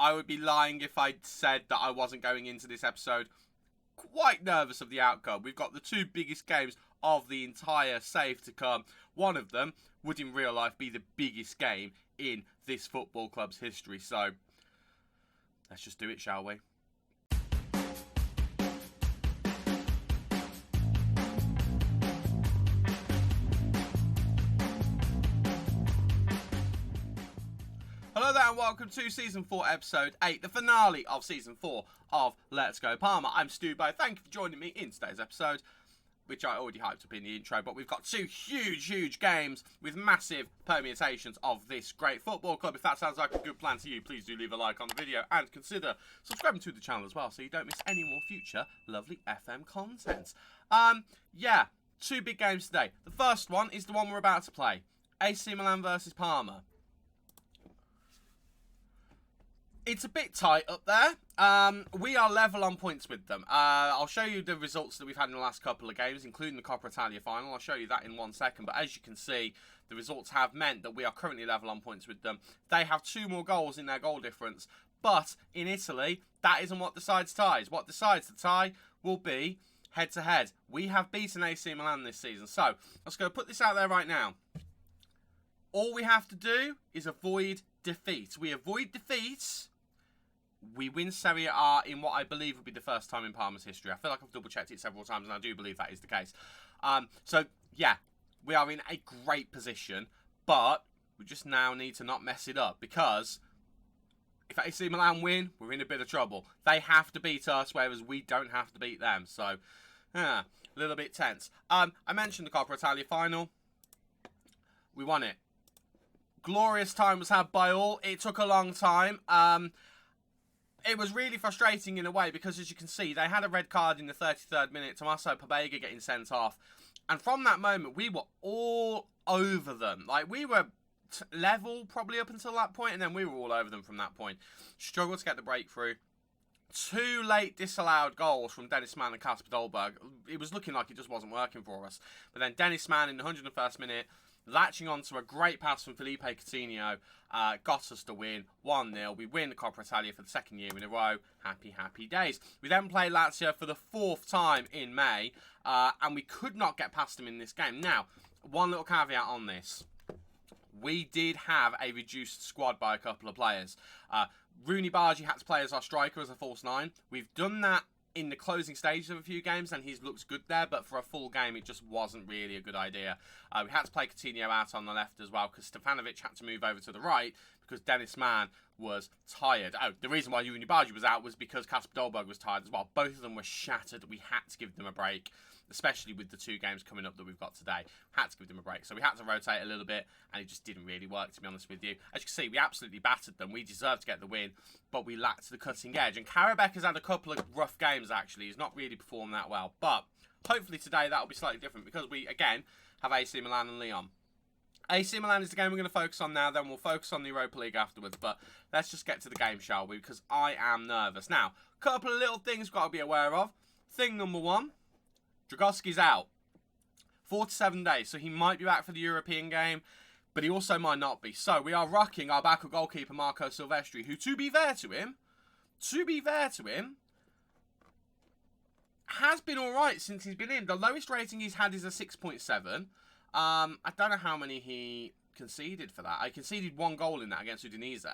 I would be lying if I said that I wasn't going into this episode quite nervous of the outcome. We've got the two biggest games of the entire save to come. One of them would in real life be the biggest game in this football club's history. So let's just do it, shall we? Hello there and welcome to Season 4 Episode 8, the finale of Season 4 of Let's Go Parma. I'm Stubo, thank you for joining me in today's episode, which I already hyped up in the intro, but we've got two huge games with massive permutations of this great football club. If that sounds like a good plan to you, please do leave a like on the video and consider subscribing to the channel as well so you don't miss any more future lovely FM content. Yeah, two big games today. The first one is the one we're about to play, AC Milan versus Parma. It's a bit tight up there. We are level on points with them. I'll show you the results that we've had in the last couple of games, including the Coppa Italia final. I'll show you that in 1 second. But as you can see, the results have meant that we are currently level on points with them. They have 2 more goals in their goal difference. But in Italy, that isn't what decides ties. What decides the tie will be head-to-head. We have beaten AC Milan this season. So, let's go put this out there right now. All we have to do is avoid defeat. We avoid defeats. We win Serie A in what I believe will be the first time in Parma's history. I feel like I've double-checked it several times, and I do believe that is the case. So, yeah, we are in a great position, but we just now need to not mess it up, because if AC Milan win, we're in a bit of trouble. They have to beat us, whereas we don't have to beat them. So, a little bit tense. I mentioned the Coppa Italia final. We won it. Glorious time was had by all. It took a long time. It was really frustrating in a way because, as you can see, they had a red card in the 33rd minute. Tommaso Pobega getting sent off. And from that moment, we were all over them. Like, we were level probably up until that point, and then we were all over them from that point. Struggled to get the breakthrough. 2 late disallowed goals from Dennis Mann and Kasper Dolberg. It was looking like it just wasn't working for us. But then Dennis Mann in the 101st minute, latching onto a great pass from Felipe Coutinho, got us to win 1-0. We win the Coppa Italia for the 2nd year in a row. Happy days. We then play Lazio for the 4th time in May, and we could not get past them in this game. Now, one little caveat on this. We did have a reduced squad by a couple of players. Rooney Bargi had to play as our striker, as a false 9. We've done that in the closing stages of a few games, and he's looked good there, but for a full game, it just wasn't really a good idea. We had to play Coutinho out on the left as well, because Stefanovic had to move over to the right, because Dennis Mann was tired. Oh, the reason why Rooney Bargi was out was because Kasper Dolberg was tired as well. Both of them were shattered. We had to give them a break, especially with the 2 games coming up that we've got today. We had to give them a break. So we had to rotate a little bit, and it just didn't really work, to be honest with you. As you can see, we absolutely battered them. We deserved to get the win, but we lacked the cutting edge. And Karabek has had a couple of rough games, actually. He's not really performed that well. But hopefully today that will be slightly different, because we, again, have AC Milan and Lyon. AC Milan is the game we're going to focus on now, then we'll focus on the Europa League afterwards. But let's just get to the game, shall we? Because I am nervous. Now, a couple of little things we've got to be aware of. Thing number 1. Dragowski's out. 4 to 7 days, so he might be back for the European game, but he also might not be. So we are rocking our backup goalkeeper, Marco Silvestri, who, to be fair to him, has been alright since he's been in. The lowest rating he's had is a 6.7. I don't know how many he conceded for that. I conceded 1 goal in that against Udinese.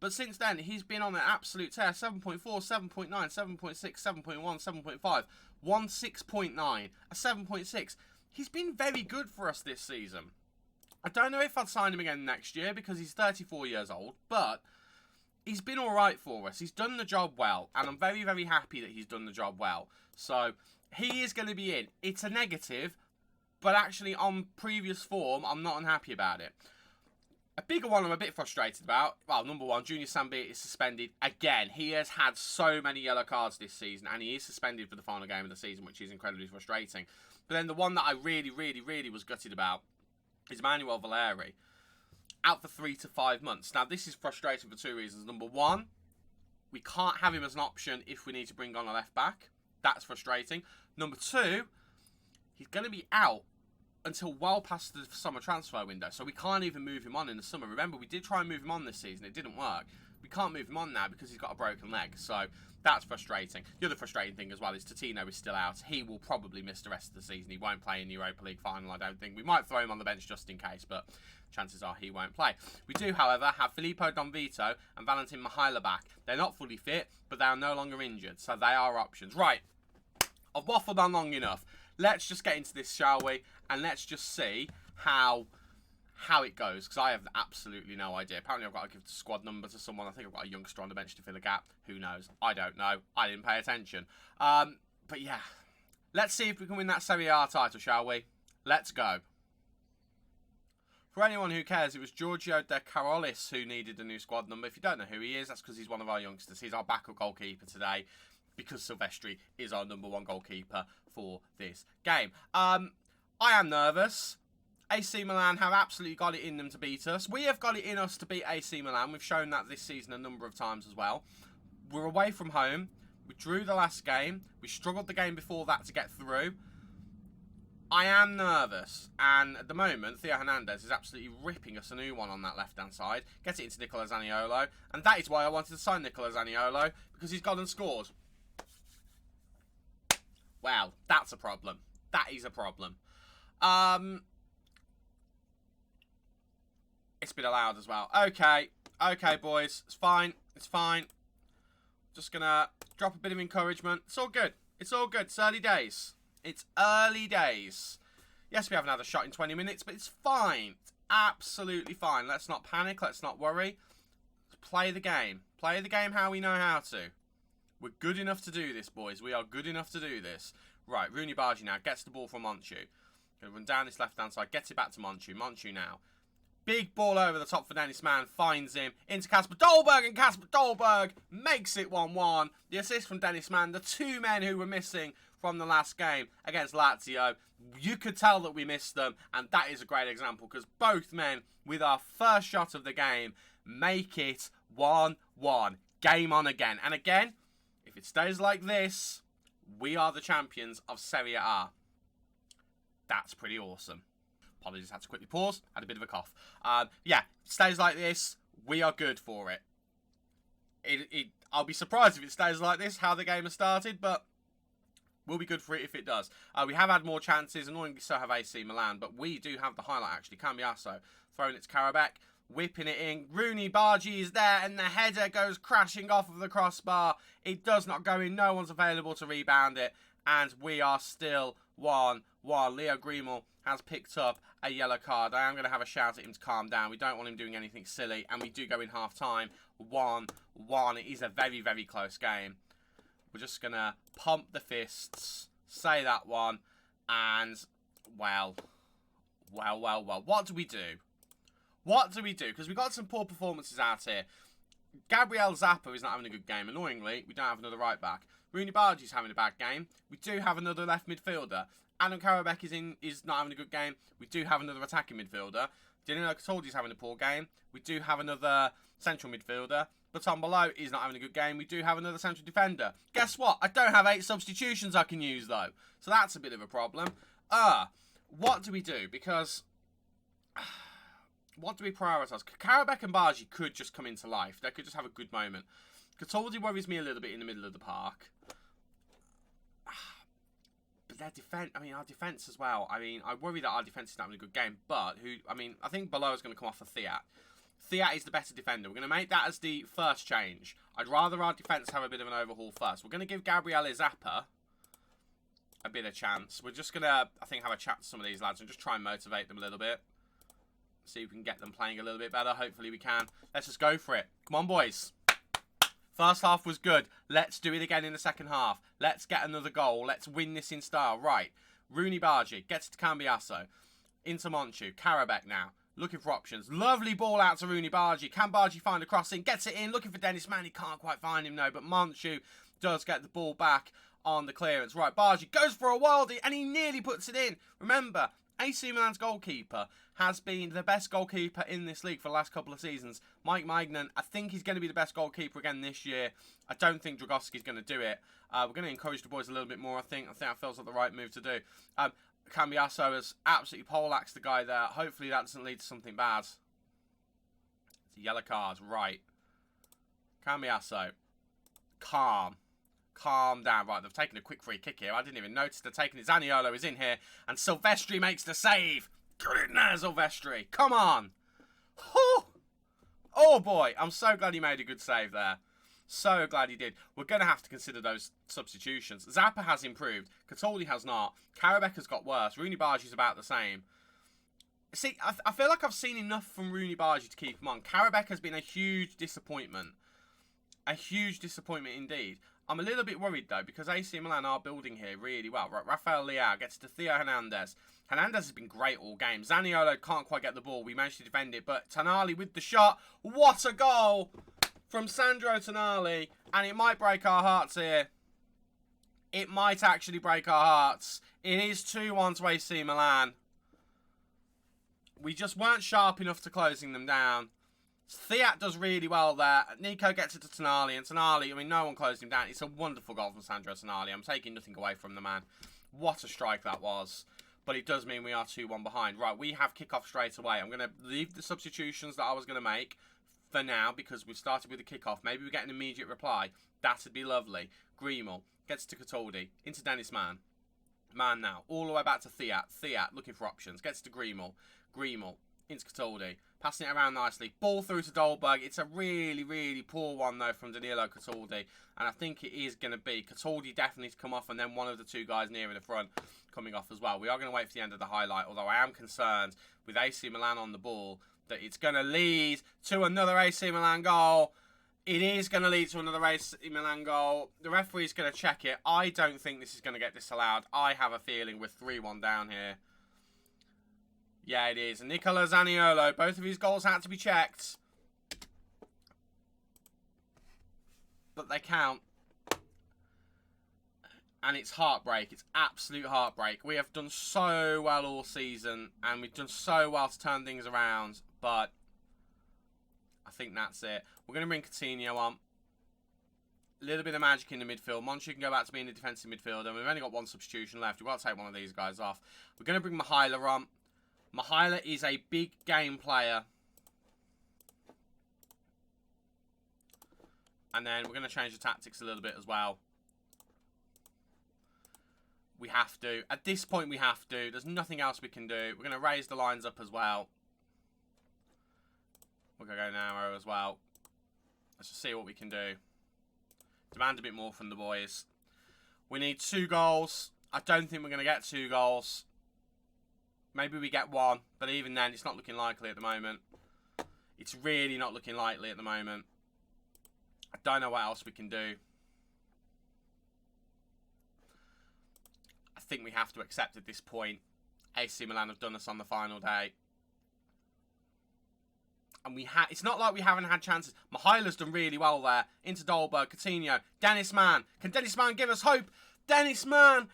But since then, he's been on an absolute tear. 7.4, 7.9, 7.6, 7.1, 7.5. 6.9, a 7.6. He's been very good for us this season. I don't know if I'd sign him again next year because he's 34 years old, but he's been alright for us. He's done the job well, and I'm very happy that he's done the job well. So, he is going to be in. It's a negative, but actually on previous form, I'm not unhappy about it. A bigger one I'm a bit frustrated about. Well, number 1, Junior Sambi is suspended again. He has had so many yellow cards this season, and he is suspended for the final game of the season, which is incredibly frustrating. But then the one that I really was gutted about is Manuel Valeri. Out for 3 to 5 months. Now, this is frustrating for 2 reasons. Number 1, we can't have him as an option if we need to bring on a left back. That's frustrating. Number 2, he's going to be out until well past the summer transfer window, so we can't even move him on in the summer. Remember, we did try and move him on this season. It didn't work. we can't move him on now because he's got a broken leg. So that's frustrating. The other frustrating thing as well is Totino is still out. He will probably miss the rest of the season. He won't play in the Europa League final, I don't think. We might throw him on the bench just in case, but chances are he won't play. We do, however, have Filippo Donvito and Valentin Mihaila back. They're not fully fit, but they are no longer injured, so they are options. Right, I've waffled on long enough. Let's just get into this, shall we? And let's just see how it goes, because I have absolutely no idea. Apparently I've got to give the squad number to someone. I think I've got a youngster on the bench to fill a gap. Who knows? I don't know. I didn't pay attention. But yeah, let's see if we can win that Serie A title, shall we? Let's go. For anyone who cares, it was Giorgio De Carolis who needed a new squad number. If you don't know who he is, that's because he's one of our youngsters. He's our backup goalkeeper today, because Silvestri is our #1 goalkeeper for this game. I am nervous. AC Milan have absolutely got it in them to beat us. We have got it in us to beat AC Milan. We've shown that this season a number of times as well. We're away from home. We drew the last game. We struggled the game before that to get through. I am nervous, and at the moment, Theo Hernandez is absolutely ripping us a new one on that left-hand side. Get it into Nicola Zaniolo, and that is why I wanted to sign Nicola Zaniolo, because he's gone and scored. Well, that's a problem. That is a problem. It's been allowed as well. Okay, boys, it's fine. It's fine. Just gonna drop a bit of encouragement. It's all good. It's all good. It's early days. It's early days. Yes, we haven't had a shot in 20 minutes, but it's fine. It's absolutely fine. Let's not panic. Let's not worry. Let's play the game. Play the game how we know how to. We're good enough to do this, boys. We are good enough to do this. Right, Rooney Bargi now gets the ball from Monchu. Gonna run down this left-hand side. Gets it back to Monchu. Monchu now. Big ball over the top for Dennis Mann. Finds him into Kasper Dolberg, and Kasper Dolberg makes it 1-1. The assist from Dennis Mann. The two men who were missing from the last game against Lazio. You could tell that we missed them, and that is a great example, because both men, with our first shot of the game, make it 1-1. Game on again. And again, if it stays like this, we are the champions of Serie A. That's pretty awesome. Apologies, had to quickly pause. Had a bit of a cough. Yeah, stays like this, we are good for it. I'll be surprised if it stays like this, how the game has started, but we'll be good for it if it does. We have had more chances, annoyingly so have AC Milan, but we do have the highlight, actually. Cambiasso throwing it to Karabakh, whipping it in. Rooney Bargi is there, and the header goes crashing off of the crossbar. It does not go in. No one's available to rebound it, and we are still 1-1. Leo Grimal has picked up a yellow card. I am going to have a shout at him to calm down. We don't want him doing anything silly, and we do go in half-time. 1-1. It is a very, very close game. We're just going to pump the fists, say that one, and, well. What do we do? What do we do? Because we've got some poor performances out here. Gabriel Zappa is not having a good game. Annoyingly, we don't have another right-back. Rooney Bargi's having a bad game. We do have another left midfielder. Adam Karabakh is not having a good game. We do have another attacking midfielder. Danilo Cataldi's having a poor game. We do have another central midfielder. Baton below is not having a good game. We do have another central defender. Guess what? I don't have 8 substitutions I can use, though. So that's a bit of a problem. What do we do? Because what do we prioritise? Karabakh and Bargi could just come into life. They could just have a good moment. Cataldi worries me a little bit in the middle of the park. But their defence, our defence as well. I worry that our defence is not having a good game. But, I think below is going to come off for Thiat. Thiat is the better defender. We're going to make that as the first change. I'd rather our defence have a bit of an overhaul first. We're going to give Gabriele Zappa a bit of chance. We're just going to, I think, have a chat to some of these lads and just try and motivate them a little bit. See if we can get them playing a little bit better. Hopefully we can. Let's just go for it. Come on, boys. First half was good. Let's do it again in the second half. Let's get another goal. Let's win this in style. Right. Rooney Bargi gets it to Cambiasso. Into Monchu. Karabakh now. Looking for options. Lovely ball out to Rooney Bargi. Can Bargi find a crossing? Gets it in. Looking for Dennis Mann. He can't quite find him, no. But Monchu does get the ball back on the clearance. Right. Bargi goes for a worldie and he nearly puts it in. Remember, AC Milan's goalkeeper has been the best goalkeeper in this league for the last couple of seasons. Mike Maignan, I think he's going to be the best goalkeeper again this year. I don't think Dragowski's going to do it. We're going to encourage the boys a little bit more, I think. That feels like the right move to do. Cambiasso has absolutely poleaxed the guy there. Hopefully that doesn't lead to something bad. It's a yellow card, right. Cambiasso. Calm. Calm down. Right, they've taken a quick free kick here. I didn't even notice they're taking it. Zaniolo is in here. And Silvestri makes the save. Get in there, Silvestri. Come on. Oh, oh boy. I'm so glad he made a good save there. So glad he did. We're going to have to consider those substitutions. Zappa has improved. Cataldi has not. Karabek has got worse. Rooney Bargi's about the same. See, I feel like I've seen enough from Rooney Bargi to keep him on. Karabek has been a huge disappointment. A huge disappointment indeed. I'm a little bit worried though, because AC Milan are building here really well. Rafael Leao gets to Theo Hernandez. Hernandez has been great all game. Zaniolo can't quite get the ball. We managed to defend it, but Tonali with the shot. What a goal from Sandro Tonali. And it might break our hearts here. It might actually break our hearts. It is 2-1 to AC Milan. We just weren't sharp enough to closing them down. Thiat does really well there. Nico gets it to Tonali. And Tonali, I mean, no one closed him down. It's a wonderful goal from Sandro Tonali. I'm taking nothing away from the man. What a strike that was. But it does mean we are 2-1 behind. Right, we have kickoff straight away. I'm going to leave the substitutions that I was going to make for now, because we've started with the kickoff. Maybe we get an immediate reply. That would be lovely. Grimal gets to Cataldi. Into Dennis Mann. Mann now. All the way back to Thiat. Thiat looking for options. Gets to Grimal. Grimal into Cataldi. Passing it around nicely. Ball through to Dolberg. It's a really, really poor one, though, from Danilo Cataldi. And I think it is going to be Cataldi definitely to come off, and then one of the two guys nearer the front coming off as well. We are going to wait for the end of the highlight, although I am concerned with AC Milan on the ball that it's going to lead to another AC Milan goal. It is going to lead to another AC Milan goal. The referee's going to check it. I don't think this is going to get disallowed. I have a feeling we're 3-1 down here. Yeah, it is. And Nicola Zaniolo, both of his goals had to be checked. But they count. And it's heartbreak. It's absolute heartbreak. We have done so well all season. And we've done so well to turn things around. But I think that's it. We're going to bring Coutinho on. A little bit of magic in the midfield. Monchi can go back to being a defensive midfielder. We've only got one substitution left. We've got to take one of these guys off. We're going to bring Mihaila on. Mihaila is a big game player. And then we're going to change the tactics a little bit as well. We have to. At this point, we have to. There's nothing else we can do. We're going to raise the lines up as well. We're going to go narrow as well. Let's just see what we can do. Demand a bit more from the boys. We need 2 goals. I don't think we're going to get 2 goals. Maybe we get 1, but even then, it's not looking likely at the moment. It's really not looking likely at the moment. I don't know what else we can do. I think we have to accept at this point. AC Milan have done us on the final day. And it's not like we haven't had chances. Mihaila's done really well there. Into Dolberg, Coutinho, Dennis Mann. Can Dennis Mann give us hope? Dennis Mann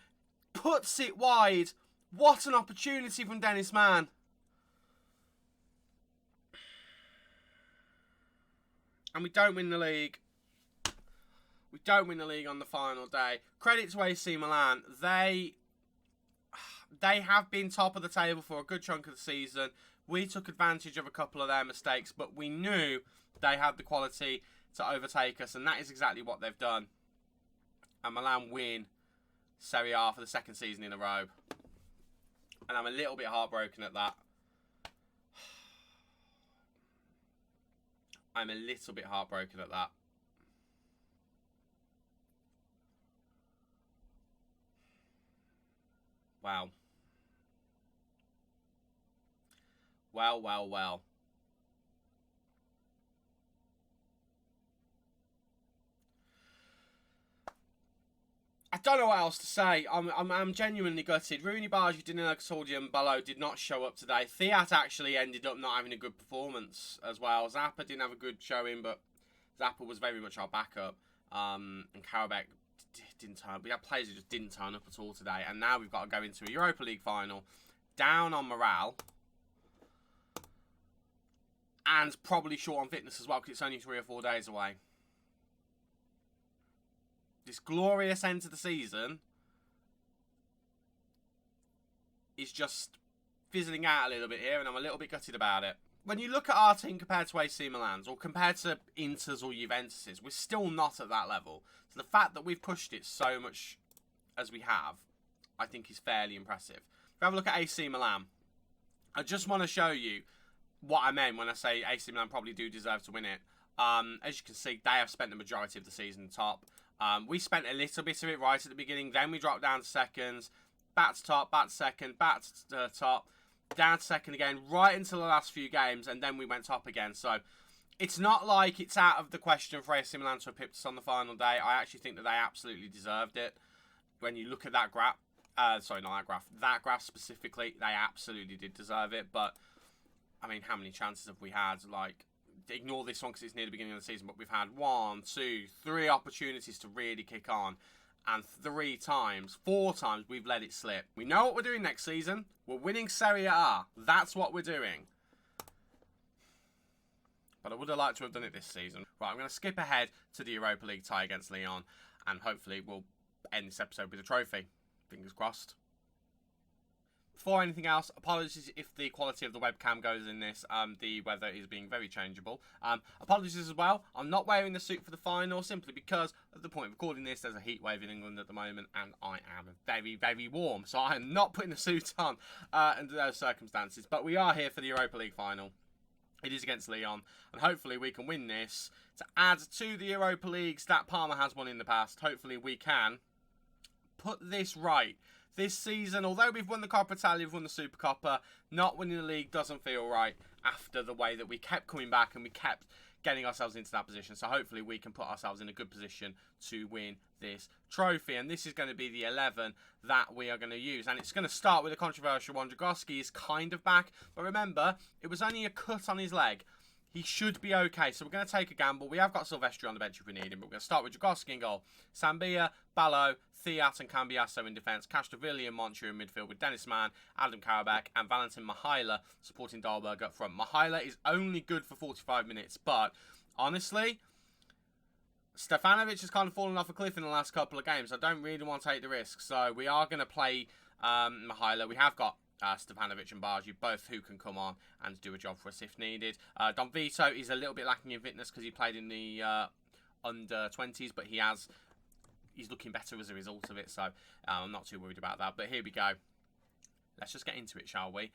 puts it wide. What an opportunity from Dennis Mann. And we don't win the league. We don't win the league on the final day. Credit to AC Milan. They have been top of the table for a good chunk of the season. We took advantage of a couple of their mistakes, but we knew they had the quality to overtake us, and that is exactly what they've done. And Milan win Serie A for the 2nd season in a row. And I'm a little bit heartbroken at that. I'm a little bit heartbroken at that. Wow. Well, well, well. I don't know what else to say. I'm genuinely gutted. Rooney Bargi, Danilo Cataldi and Ballo did not show up today. Thiat actually ended up not having a good performance as well. Zappa didn't have a good showing, but Zappa was very much our backup. And Karabek didn't turn up. We had players who just didn't turn up at all today. And now we've got to go into a Europa League final. Down on morale. And probably short on fitness as well, because it's only 3 or 4 days away. This glorious end to the season is just fizzling out a little bit here, and I'm a little bit gutted about it. when you look at our team compared to AC Milan's or compared to Inter's or Juventus's, we're still not at that level. So the fact that we've pushed it so much as we have, I think is fairly impressive. If we have a look at AC Milan, I just want to show you what I meant when I say AC Milan probably do deserve to win it. As you can see, they have spent the majority of the season top. We spent a little bit of it right at the beginning. Then we dropped down to seconds. Back to top, back to second, back to top. Down to second again, right until the last few games. And then we went top again. So it's not like it's out of the question for AC Milan to have pipped us on the final day. I actually think that they absolutely deserved it. When you look at that graph. Sorry, not that graph. That graph specifically, they absolutely did deserve it. But, I mean, how many chances have we had? Like, ignore this one because it's near the beginning of the season, but we've had 1, 2, 3 opportunities to really kick on. And 4 times, we've let it slip. We know what we're doing next season. We're winning Serie A. That's what we're doing. But I would have liked to have done it this season. Right, I'm going to skip ahead to the Europa League tie against Lyon. And hopefully we'll end this episode with a trophy. Fingers crossed. Before anything else, apologies if the quality of the webcam goes in this. The weather is being very changeable. Apologies as well. I'm not wearing the suit for the final simply because at the point of recording this, there's a heat wave in England at the moment and I am very, very warm. So I am not putting the suit on under those circumstances. But we are here for the Europa League final. It is against Lyon and hopefully we can win this to add to the Europa Leagues that Parma has won in the past. Hopefully we can put this right. This season, although we've won the Coppa Italia, we've won the Super Coppa, not winning the league doesn't feel right after the way that we kept coming back and we kept getting ourselves into that position. So hopefully we can put ourselves in a good position to win this trophy. And this is going to be the 11 that we are going to use. And it's going to start with a controversial one. Dragowski is kind of back. But remember, it was only a cut on his leg. He should be okay. So we're going to take a gamble. We have got Silvestri on the bench if we need him. But we're going to start with Dragowski in goal. Sambia, Ballo, Thiat and Cambiasso in defence, Castrovilli and Montier in midfield with Dennis Mann, Adam Karabakh and Valentin Mihaila supporting Dahlberg up front. Mihaila is only good for 45 minutes, but honestly, Stefanovic has kind of fallen off a cliff in the last couple of games. I don't really want to take the risk, so we are going to play Mihaila. We have got Stefanovic and Bargi, both who can come on and do a job for us if needed. Don Vito is a little bit lacking in fitness because he played in the under-20s, but he's looking better as a result of it, so I'm not too worried about that. But here we go. Let's just get into it, shall we?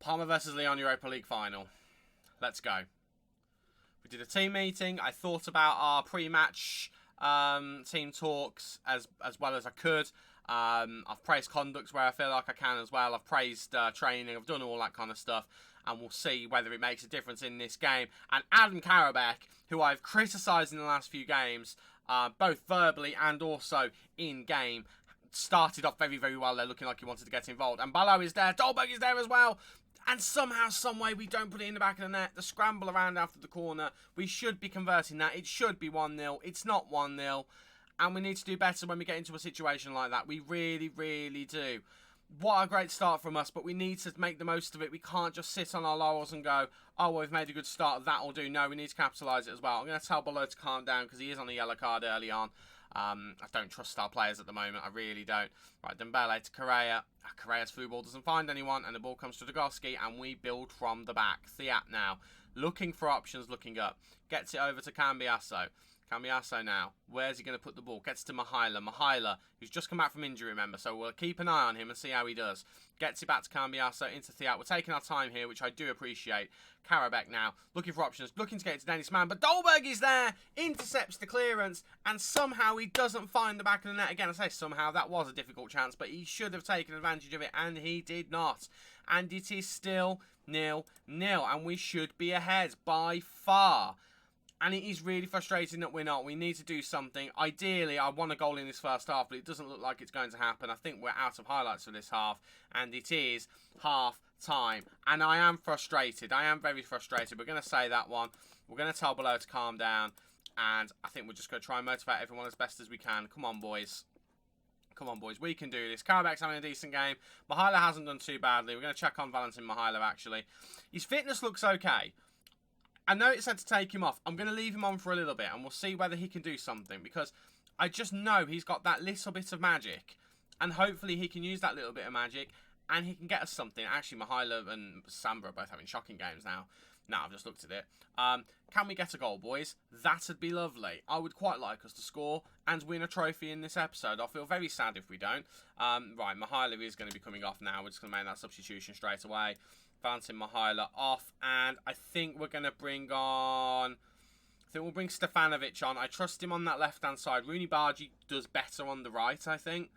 Parma versus Lyon Europa League final. Let's go. We did a team meeting. I thought about our pre-match team talks as well as I could. I've praised conduct where I feel like I can as well. I've praised training. I've done all that kind of stuff. And we'll see whether it makes a difference in this game. And Adam Karabakh, who I've criticised in the last few games, both verbally and also in-game, started off very, very well there, looking like he wanted to get involved. And Ballo is there. Dahlberg is there as well. And somehow, someway, we don't put it in the back of the net. The scramble around after the corner, we should be converting that. It should be 1-0. It's not 1-0. And we need to do better when we get into a situation like that. We really, really do. What a great start from us, but we need to make the most of it. We can't just sit on our laurels and go, oh, well, we've made a good start, that'll do. No, we need to capitalise it as well. I'm going to tell Ballo to calm down because he is on a yellow card early on. I don't trust our players at the moment. I really don't. Right, Dembele to Correa. Correa's through ball doesn't find anyone, and the ball comes to Dragowski, and we build from the back. Thiat now, looking for options, looking up. Gets it over to Cambiasso. Cambiasso now. Where's he going to put the ball? Gets to Mihaila. Mihaila, who's just come back from injury, remember, so we'll keep an eye on him and see how he does. Gets it back to Cambiasso, into Thiat. We're taking our time here, which I do appreciate. Karabakh now, looking for options, looking to get it to Dennis Mann, but Dahlberg is there, intercepts the clearance, and somehow he doesn't find the back of the net. Again, I say somehow, that was a difficult chance, but he should have taken advantage of it, and he did not. And it is still 0-0, and we should be ahead by far. And it is really frustrating that we're not. We need to do something. Ideally, I want a goal in this first half, but it doesn't look like it's going to happen. I think we're out of highlights for this half, and it is half time. And I am frustrated. I am very frustrated. We're going to say that one. We're going to tell Ballo to calm down, and I think we're just going to try and motivate everyone as best as we can. Come on, boys. Come on, boys. We can do this. Karabakh's having a decent game. Mihaila hasn't done too badly. We're going to check on Valentin Mihaila, actually. His fitness looks okay. I know it said to take him off. I'm going to leave him on for a little bit and we'll see whether he can do something because I just know he's got that little bit of magic and hopefully he can use that little bit of magic and he can get us something. Actually, Mihaila and Samba are both having shocking games now. No, I've just looked at it. Can we get a goal, boys? That'd be lovely. I would quite like us to score and win a trophy in this episode. I'll feel very sad if we don't. Right, Mihaila is going to be coming off now. We're just going to make that substitution straight away. Valentin Mihaila off. And I think we're going to bring on... I think we'll bring Stefanovic on. I trust him on that left-hand side. Rooney Bargi does better on the right, I think.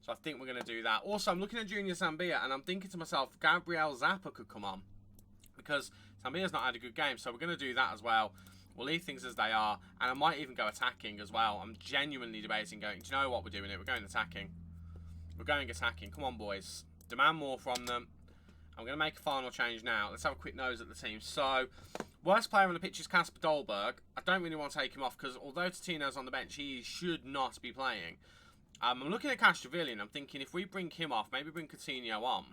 So I think we're going to do that. Also, I'm looking at Junior Zambia, and I'm thinking to myself, Gabriel Zappa could come on. Because Zambia's not had a good game, so we're going to do that as well. We'll leave things as they are, and I might even go attacking as well. I'm genuinely debating going, do you know what, we're doing it? We're going attacking. We're going attacking. Come on, boys. Demand more from them. I'm going to make a final change now. Let's have a quick nose at the team. So, worst player on the pitch is Kasper Dolberg. I don't really want to take him off, because although Totino's on the bench, he should not be playing. I'm looking at Castrovilli, and I'm thinking if we bring him off, maybe bring Coutinho on.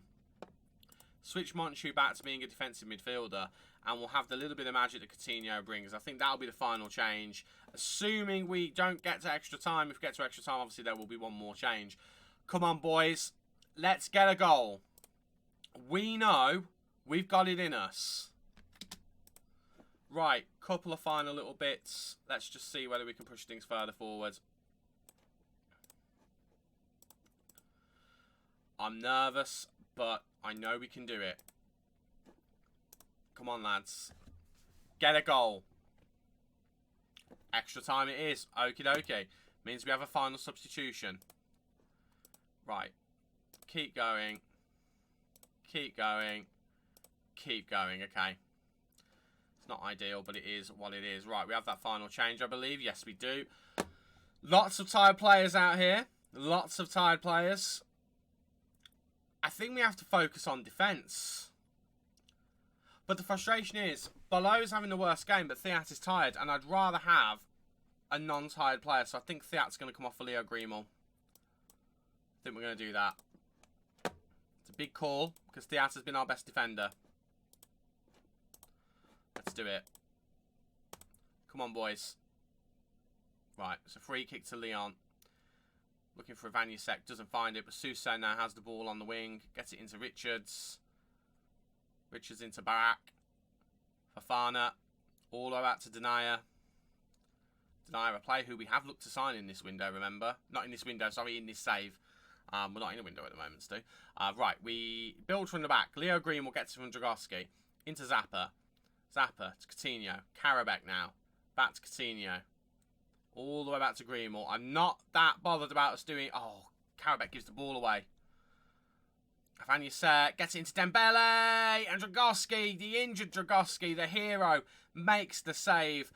Switch Monchu back to being a defensive midfielder, and we'll have the little bit of magic that Coutinho brings. I think that'll be the final change. Assuming we don't get to extra time. If we get to extra time, obviously there will be one more change. Come on, boys. Let's get a goal. We know we've got it in us. Right, couple of final little bits. Let's just see whether we can push things further forward. I'm nervous, but I know we can do it. Come on, lads. Get a goal. Extra time it is. Okie dokie. Means we have a final substitution. Right. Keep going. Keep going. Keep going. Okay. It's not ideal, but it is what it is. Right, we have that final change, I believe. Yes, we do. Lots of tired players out here. Lots of tired players. I think we have to focus on defence. But the frustration is, Below's having the worst game, but Theat is tired, and I'd rather have a non-tired player. So I think Theat's going to come off for Leo Greenwell. I think we're going to do that. It's a big call, because Theat has been our best defender. Let's do it. Come on, boys. Right, it's a free kick to Leon. Looking for Ivanyasek, doesn't find it, but Suso now has the ball on the wing. Gets it into Richards. Richards into Barak. Fafana. All the way out to Denia. Denia, a player who we have looked to sign in this window, remember? Not in this window, sorry, in this save. We're not in a window at the moment, Stu. Right, we build from the back. Leo Green will get to from Dragowski. Into Zappa. Zappa to Coutinho. Karabek now. Back to Coutinho. All the way back to Greenwell. I'm not that bothered about us doing... Oh, Karabek gives the ball away. Ivanyasek gets it into Dembele. And Dragowski, the injured Dragowski, the hero, makes the save.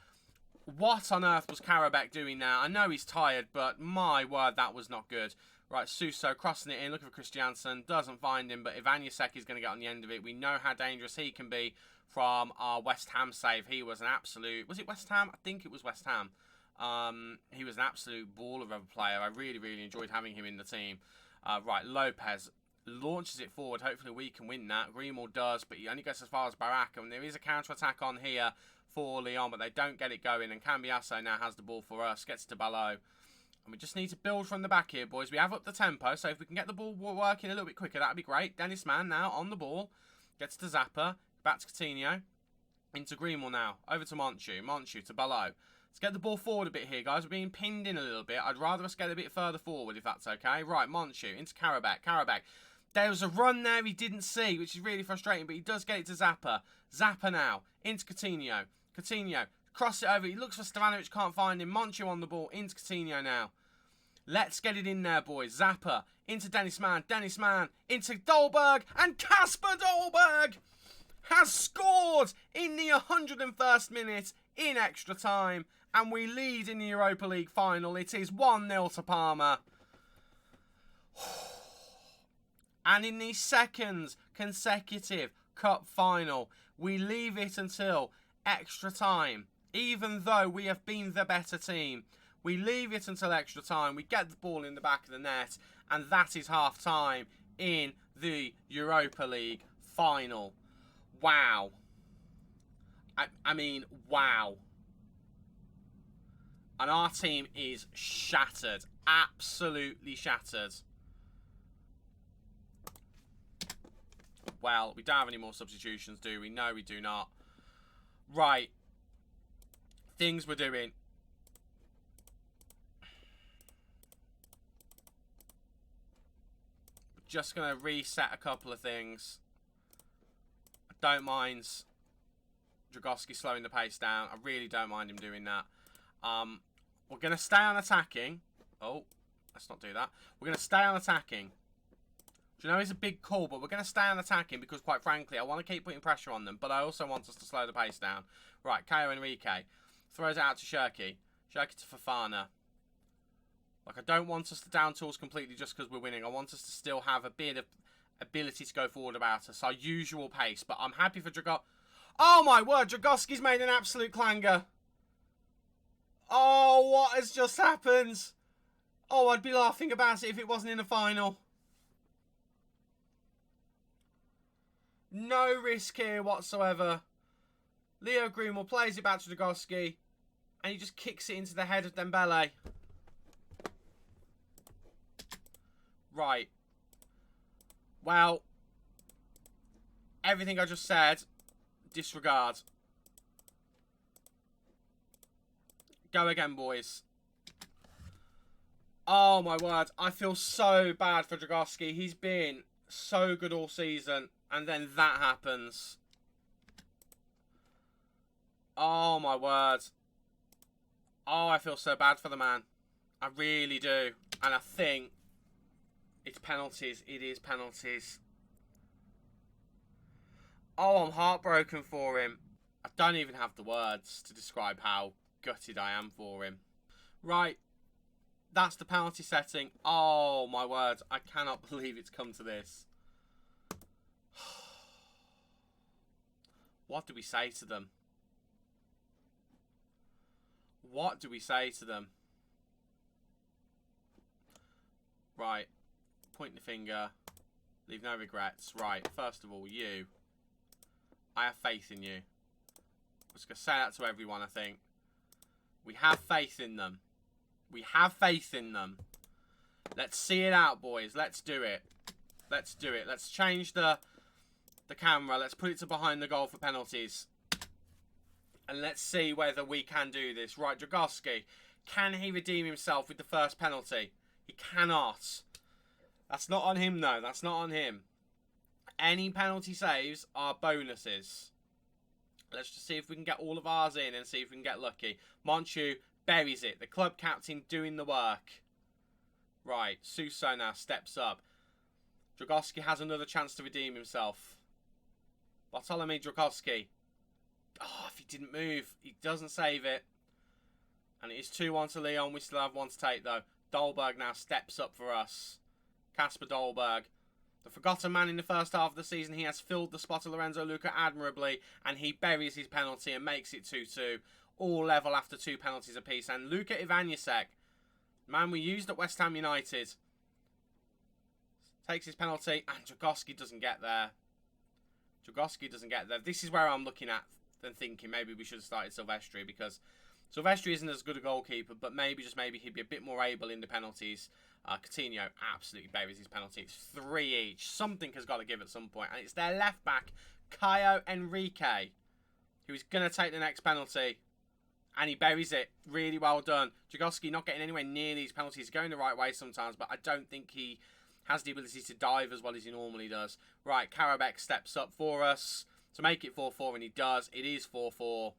What on earth was Karabek doing now? I know he's tired, but my word, that was not good. Right, Suso crossing it in, looking for Christiansen. Doesn't find him, but Ivanyasek is going to get on the end of it. We know how dangerous he can be from our West Ham save. He was an absolute... Was it West Ham? I think it was West Ham. He was an absolute baller of a player. I really, really enjoyed having him in the team. Right, Lopez launches it forward. Hopefully we can win that. Greenwell does, but he only gets as far as Barak. And there is a counter-attack on here for Lyon, but they don't get it going. And Cambiasso now has the ball for us. Gets to Ballot. And we just need to build from the back here, boys. We have up the tempo, so if we can get the ball working a little bit quicker, that'd be great. Dennis Mann now on the ball. Gets to Zappa. Back to Coutinho. Into Greenwell now. Over to Monchu. Monchu to Ballot. Let's get the ball forward a bit here, guys. We're being pinned in a little bit. I'd rather us get a bit further forward, if that's okay. Right, Monchu into Karabek. Karabek. There was a run there he didn't see, which is really frustrating, but he does get it to Zappa. Zappa now. Into Coutinho. Coutinho. Cross it over. He looks for Stevanovic, can't find him. Monchu on the ball. Into Coutinho now. Let's get it in there, boys. Zappa. Into Dennis Mann. Dennis Mann. Into Dolberg. And Kasper Dolberg has scored in the 101st minute in extra time. And we lead in the Europa League final. It is 1-0 to Parma. And in the second consecutive cup final, we leave it until extra time. Even though we have been the better team, we leave it until extra time. We get the ball in the back of the net. And that is half time in the Europa League final. Wow. I mean, wow. And our team is shattered. Absolutely shattered. Well, we don't have any more substitutions, do we? No, we do not. Right. Things we're doing. Just going to reset a couple of things. I don't mind Dragowski slowing the pace down. I really don't mind him doing that. We're going to stay on attacking. Oh, let's not do that. We're going to stay on attacking. Do you know it's a big call, but we're going to stay on attacking because, quite frankly, I want to keep putting pressure on them, but I also want us to slow the pace down. Right, Caio Enrique throws it out to Shirky. Shirky to Fofana. Like, I don't want us to down tools completely just because we're winning. I want us to still have a bit of ability to go forward about us. Our usual pace, but I'm happy for Dragowski. Oh, my word, Dragowski's made an absolute clanger. Oh, what has just happened? Oh, I'd be laughing about it if it wasn't in the final. No risk here whatsoever. Leo Greenwell plays it back to Dragowski. And he just kicks it into the head of Dembele. Right. Well. Everything I just said. Disregard. Go again, boys. Oh, my word. I feel so bad for Dragowski. He's been so good all season. And then that happens. Oh, my word. Oh, I feel so bad for the man. I really do. And I think it's penalties. It is penalties. Oh, I'm heartbroken for him. I don't even have the words to describe how gutted I am for him. Right. That's the penalty setting. Oh, my word. I cannot believe it's come to this. What do we say to them? What do we say to them? Right. Point the finger. Leave no regrets. Right. First of all, you. I have faith in you. I'm just going to say that to everyone, I think. We have faith in them. We have faith in them. Let's see it out, boys. Let's do it. Let's do it. Let's change the camera. Let's put it to behind the goal for penalties. And let's see whether we can do this. Right, Dragowski. Can he redeem himself with the first penalty? He cannot. That's not on him, though. That's not on him. Any penalty saves are bonuses. Let's just see if we can get all of ours in and see if we can get lucky. Monchu buries it. The club captain doing the work. Right, Suso now steps up. Dragowski has another chance to redeem himself. Bartolomei Dragowski. Oh, if he didn't move, he doesn't save it. And it is 2-1 to Leon. We still have one to take, though. Dolberg now steps up for us. Kasper Dolberg. The forgotten man in the first half of the season. He has filled the spot of Lorenzo Luca admirably. And he buries his penalty and makes it 2-2. All level after 2 penalties apiece. And Luka Ivanjacek, man we used at West Ham United, takes his penalty. And Dragowski doesn't get there. Dragowski doesn't get there. This is where I'm looking at and thinking maybe we should have started Silvestri, because Silvestri isn't as good a goalkeeper, but maybe, just maybe, he'd be a bit more able in the penalties. Coutinho absolutely buries his penalty. It's 3 each. Something has got to give at some point. And it's their left back, Caio Enrique, who is going to take the next penalty. And he buries it. Really well done. Dragowski not getting anywhere near these penalties. He's going the right way sometimes, but I don't think he has the ability to dive as well as he normally does. Right, Karabek steps up for us to make it 4-4, and he does. It is 4-4.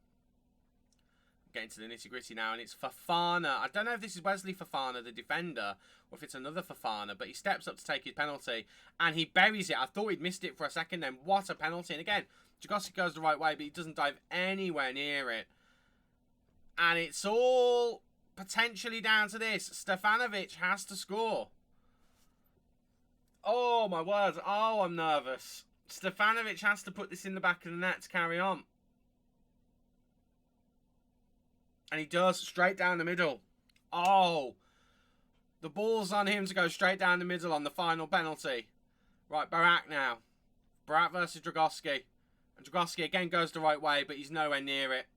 Getting to the nitty-gritty now, and it's Fofana. I don't know if this is Wesley Fofana, the defender, or if it's another Fofana, but he steps up to take his penalty, and he buries it. I thought he'd missed it for a second then. What a penalty. And again, Dragowski goes the right way, but he doesn't dive anywhere near it. And it's all potentially down to this. Stefanovic has to score. Oh, my word. Oh, I'm nervous. Stefanovic has to put this in the back of the net to carry on. And he does, straight down the middle. Oh. The ball's on him to go straight down the middle on the final penalty. Right, Barak now. Barak versus Dragowski. And Dragowski again goes the right way, but he's nowhere near it.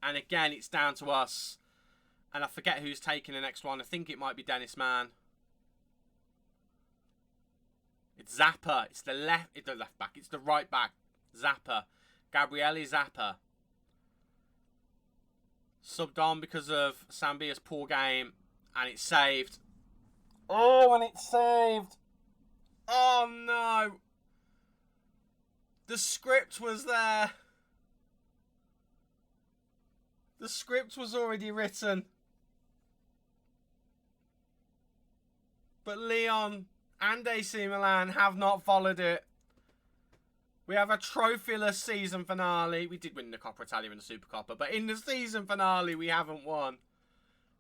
And again, it's down to us. And I forget who's taking the next one. I think it might be Dennis Mann. It's Zappa. It's the left back. It's the right back. Zappa Gabriele Zappa. Subbed on because of Sambia's poor game. And it's saved. Oh, and it's saved. Oh, no. The script was there. The script was already written. But Lyon and AC Milan have not followed it. We have a trophyless season finale. We did win the Coppa Italia and the Super Coppa, but in the season finale we haven't won.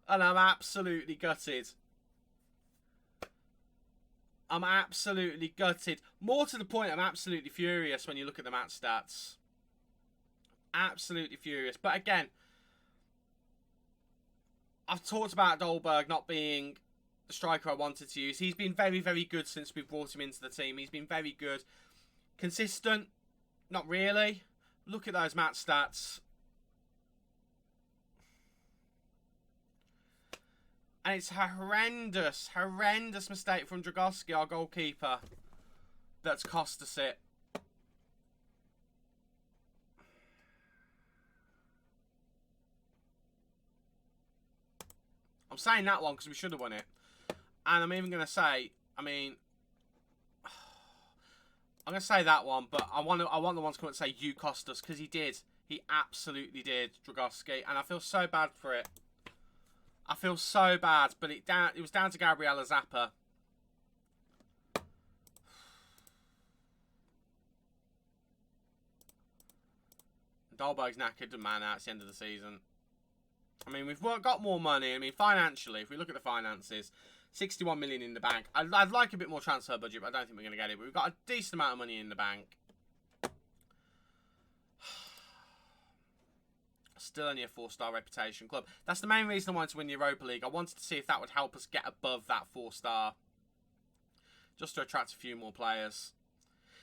And I'm absolutely gutted. I'm absolutely gutted. More to the point, I'm absolutely furious when you look at the match stats. Absolutely furious. But again, I've talked about Dolberg not being the striker I wanted to use. He's been very, very good since we brought him into the team. He's been very good. Consistent? Not really. Look at those match stats. And it's a horrendous, horrendous mistake from Dragowski, our goalkeeper, that's cost us it. I'm saying that one because we should have won it. And I'm even going to say, I mean, I'm going to say that one, but I want the one to come and say you cost us, because he did. He absolutely did, Dragowski, and I feel so bad for it. I feel so bad, but it was down to Gabriele Zappa. Dolberg's knackered the man out at the end of the season. I mean, we've got more money. I mean, financially, if we look at the finances, 61 million in the bank. I'd like a bit more transfer budget, but I don't think we're going to get it. But we've got a decent amount of money in the bank. Still only a 4-star reputation club. That's the main reason I wanted to win the Europa League. I wanted to see if that would help us get above that 4-star. Just to attract a few more players.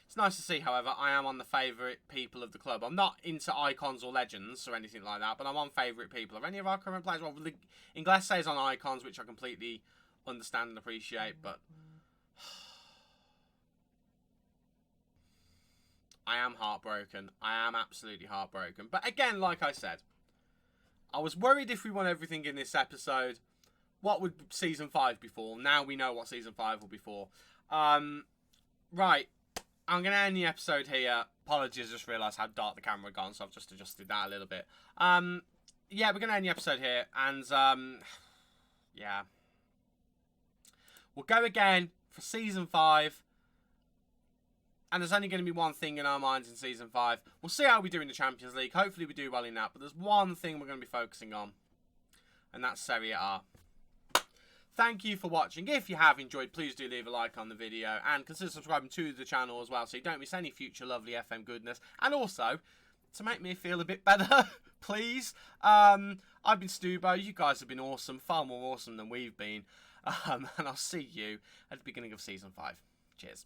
It's nice to see, however, I am on the favourite people of the club. I'm not into icons or legends or anything like that, but I'm on favourite people. Are any of our current players? Well, Inglese is on icons, which I completely understand and appreciate, but I am heartbroken. I am absolutely heartbroken. But again, like I said, I was worried if we won everything in this episode, what would Season 5 be for? Now we know what Season 5 will be for. Right. I'm going to end the episode here. Apologies, I just realised how dark the camera had gone, so I've just adjusted that a little bit. Yeah, we're going to end the episode here, and, yeah. We'll go again for Season 5. And there's only going to be one thing in our minds in Season 5. We'll see how we do in the Champions League. Hopefully we do well in that. But there's one thing we're going to be focusing on. And that's Serie A. Thank you for watching. If you have enjoyed, please do leave a like on the video. And consider subscribing to the channel as well, so you don't miss any future lovely FM goodness. And also, to make me feel a bit better, please. I've been Stubo. You guys have been awesome. Far more awesome than we've been. And I'll see you at the beginning of Season 5. Cheers.